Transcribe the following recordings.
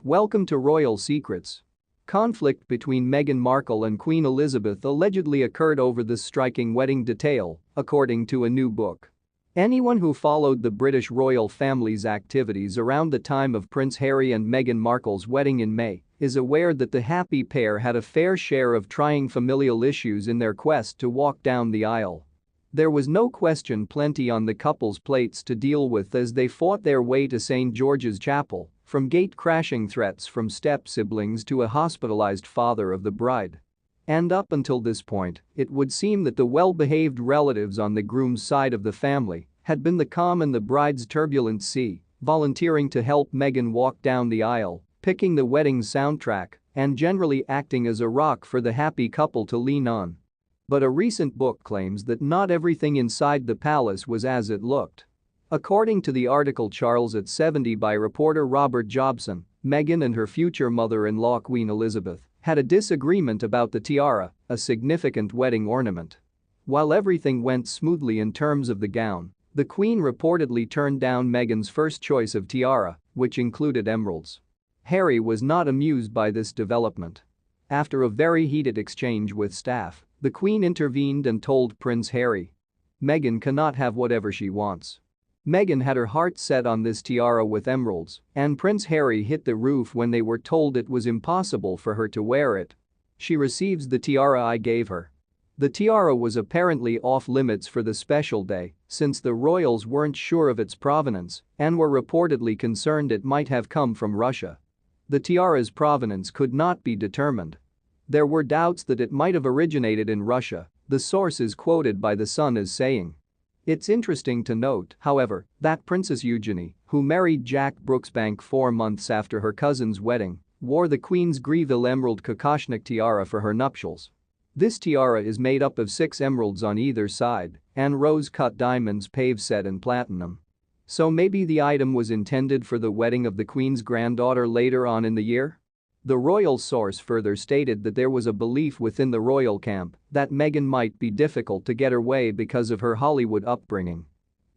Welcome to Royal Secrets. Conflict between Meghan Markle and Queen Elizabeth allegedly occurred over this striking wedding detail, according to a new book. Anyone who followed the British royal family's activities around the time of Prince Harry and Meghan Markle's wedding in May is aware that the happy pair had a fair share of trying familial issues in their quest to walk down the aisle. There was no question plenty on the couple's plates to deal with as they fought their way to St. George's Chapel, from gate-crashing threats from step-siblings to a hospitalized father of the bride. And up until this point, it would seem that the well-behaved relatives on the groom's side of the family had been the calm in the bride's turbulent sea, volunteering to help Meghan walk down the aisle, picking the wedding's soundtrack, and generally acting as a rock for the happy couple to lean on. But a recent book claims that not everything inside the palace was as it looked. According to the article Charles at 70 by reporter Robert Jobson, Meghan and her future mother-in-law Queen Elizabeth had a disagreement about the tiara, a significant wedding ornament. While everything went smoothly in terms of the gown, the Queen reportedly turned down Meghan's first choice of tiara, which included emeralds. Harry was not amused by this development. After a very heated exchange with staff, the Queen intervened and told Prince Harry, "Meghan cannot have whatever she wants." Meghan had her heart set on this tiara with emeralds, and Prince Harry hit the roof when they were told it was impossible for her to wear it. "She receives the tiara I gave her." The tiara was apparently off-limits for the special day since the royals weren't sure of its provenance and were reportedly concerned it might have come from Russia. The tiara's provenance could not be determined. There were doubts that it might have originated in Russia, the source is quoted by The Sun as saying. It's interesting to note, however, that Princess Eugenie, who married Jack Brooksbank 4 months after her cousin's wedding, wore the Queen's Greville emerald Kokoshnik tiara for her nuptials. This tiara is made up of 6 emeralds on either side and rose-cut diamonds paved set in platinum. So maybe the item was intended for the wedding of the Queen's granddaughter later on in the year? The royal source further stated that there was a belief within the royal camp that Meghan might be difficult to get her way because of her Hollywood upbringing.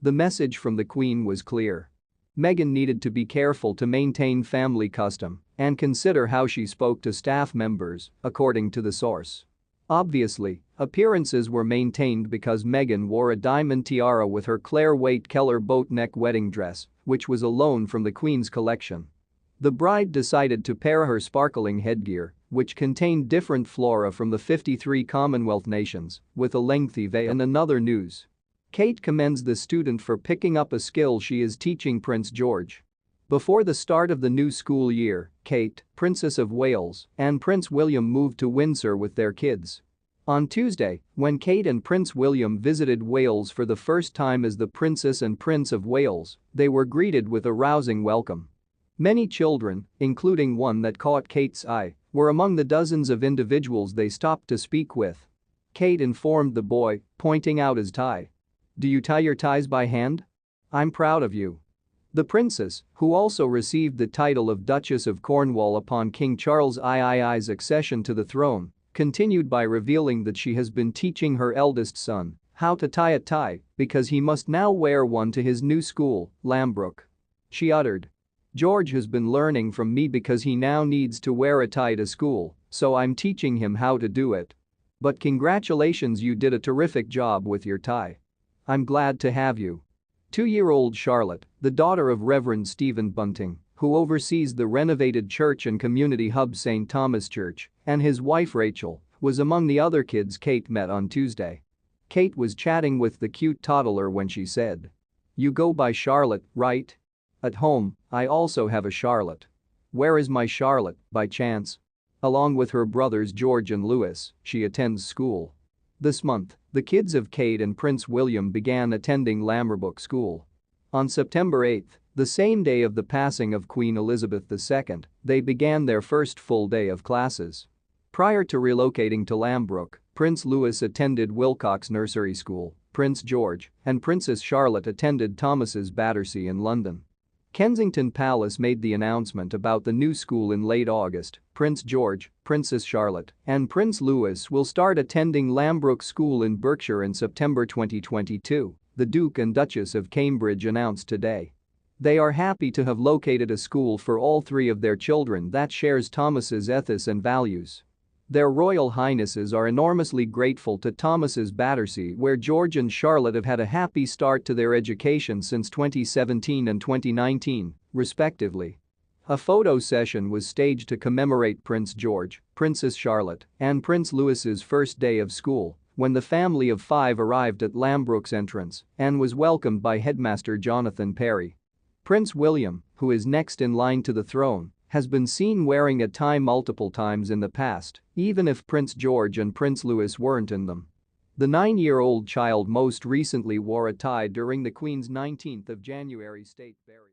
The message from the Queen was clear. Meghan needed to be careful to maintain family custom and consider how she spoke to staff members, according to the source. Obviously, appearances were maintained because Meghan wore a diamond tiara with her Claire Waite Keller boat neck wedding dress, which was a loan from the Queen's collection. The bride decided to pair her sparkling headgear, which contained different flora from the 53 Commonwealth nations, with a lengthy veil. In another news, Kate commends the student for picking up a skill she is teaching Prince George. Before the start of the new school year, Kate, Princess of Wales, and Prince William moved to Windsor with their kids. On Tuesday, when Kate and Prince William visited Wales for the first time as the Princess and Prince of Wales, they were greeted with a rousing welcome. Many children, including one that caught Kate's eye, were among the dozens of individuals they stopped to speak with. Kate informed the boy, pointing out his tie. "Do you tie your ties by hand? I'm proud of you." The princess, who also received the title of Duchess of Cornwall upon King Charles III's accession to the throne, continued by revealing that she has been teaching her eldest son how to tie a tie because he must now wear one to his new school, Lambrook. She uttered, "George has been learning from me because he now needs to wear a tie to school, so I'm teaching him how to do it. But congratulations, you did a terrific job with your tie. I'm glad to have you." 2-year-old Charlotte, the daughter of Reverend Stephen Bunting, who oversees the renovated church and community hub St. Thomas Church, and his wife Rachel, was among the other kids Kate met on Tuesday. Kate was chatting with the cute toddler when she said, "You go by Charlotte, right? At home, I also have a Charlotte. Where is my Charlotte, by chance?" Along with her brothers George and Louis, she attends school. This month, the kids of Kate and Prince William began attending Lambrook School. On September 8, the same day of the passing of Queen Elizabeth II, they began their first full day of classes. Prior to relocating to Lambrook, Prince Louis attended Wilcox Nursery School, Prince George and Princess Charlotte attended Thomas's Battersea in London. Kensington Palace made the announcement about the new school in late August. Prince George, Princess Charlotte, and Prince Louis will start attending Lambrook School in Berkshire in September 2022, the Duke and Duchess of Cambridge announced today. They are happy to have located a school for all three of their children that shares Thomas's ethos and values. Their Royal Highnesses are enormously grateful to Thomas's Battersea, where George and Charlotte have had a happy start to their education since 2017 and 2019, respectively. A photo session was staged to commemorate Prince George, Princess Charlotte, and Prince Louis's first day of school when the family of five arrived at Lambrook's entrance and was welcomed by Headmaster Jonathan Perry. Prince William, who is next in line to the throne, has been seen wearing a tie multiple times in the past, even if Prince George and Prince Louis weren't in them. The 9-year-old child most recently wore a tie during the Queen's 19th of January state burial.